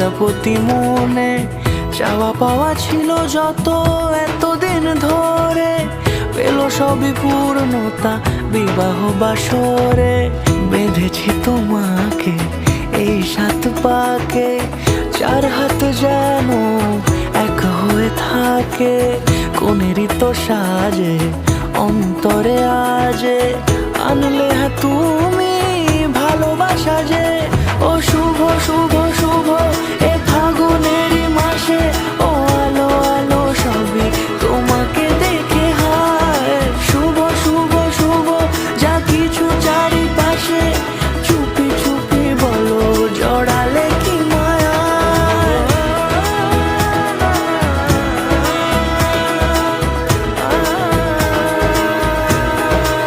প্রজাপতি মনে চাওয়া পাওয়া ছিল যত এতদিন ধরে, পেল সবই পূর্ণতা বিবাহ বাসরে। বেঁধেছি তোমাকে এই 7 পাকে, 4 হাত যেন এক হয়ে থাকে। কোনেরই তো সাজে অন্তরে আজে আনলে তুমি ভালোবাসা যে।